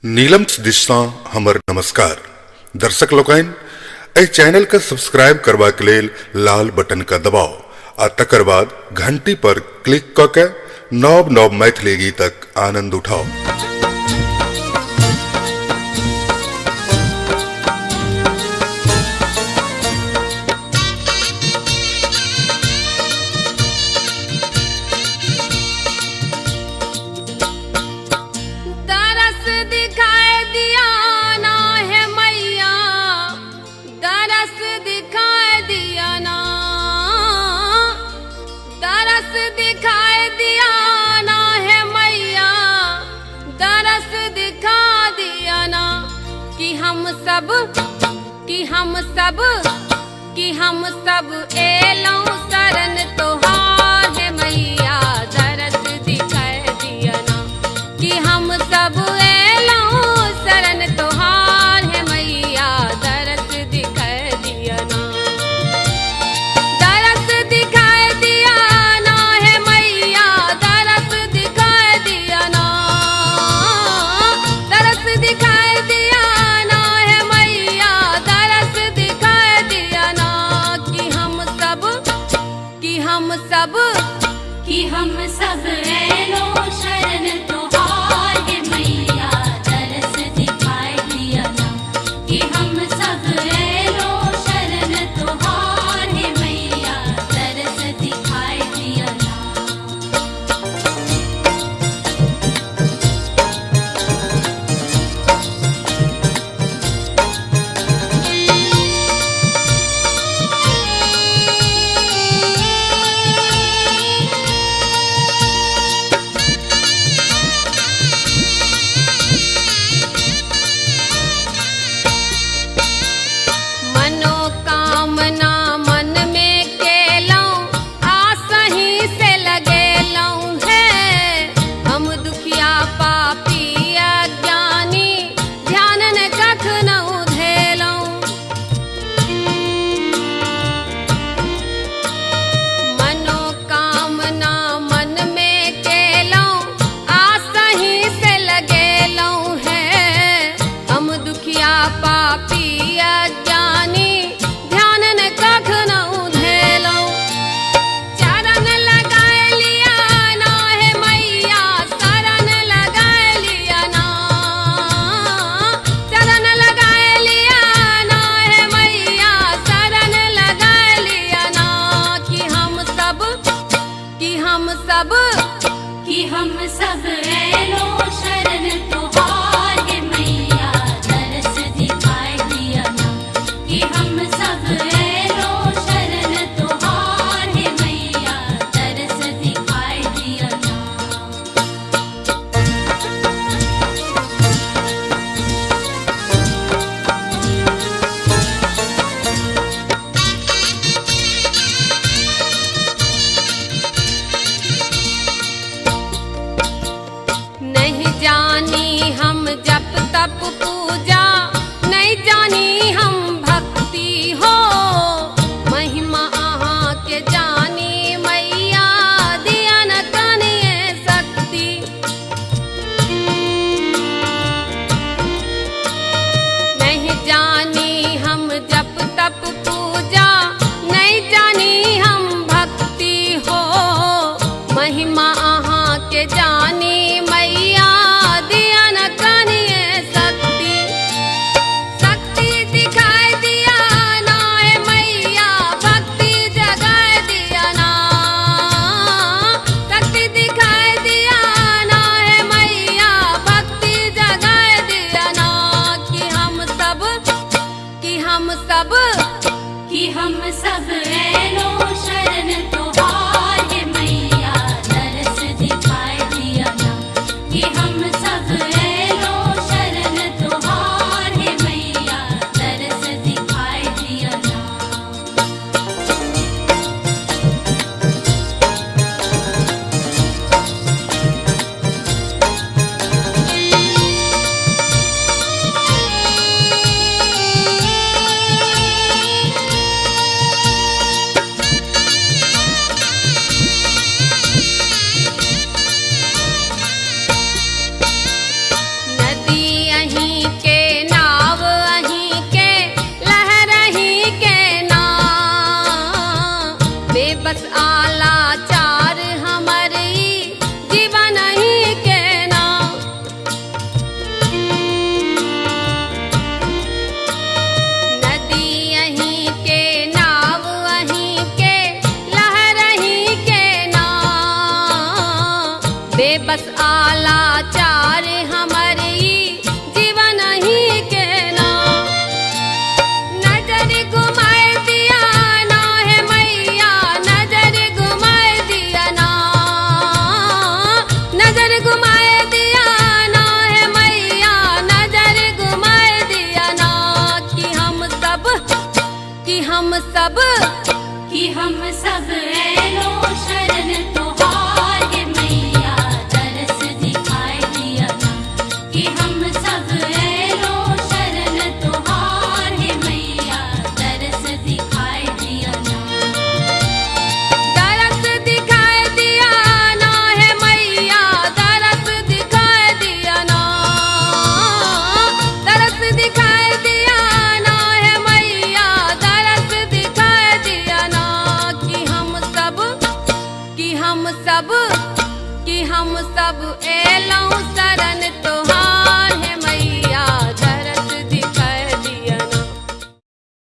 नीलम दिशा हमर नमस्कार दर्शक लोकन एहि चैनल का सब्सक्राइब करबा के लेल लाल बटन का दबाव आ तकर बाद घंटी पर क्लिक क के नव नव मैथिली गीतक आनंद उठाओ। कि हम सब एलौं शरण तोहार है मैया दरस दिखाए दिया ना। कि हम सब एलौं शरण तोहार है मैया दरस दिखाए दिया ना। दरस दिखाए दिया ना है मैया दरस दिखाए दिया ना। दरस दिखाए दिया ना है मैया दरस दिखाए दिया ना। कि हम सब कि हम सब एलौं शरण तोहार है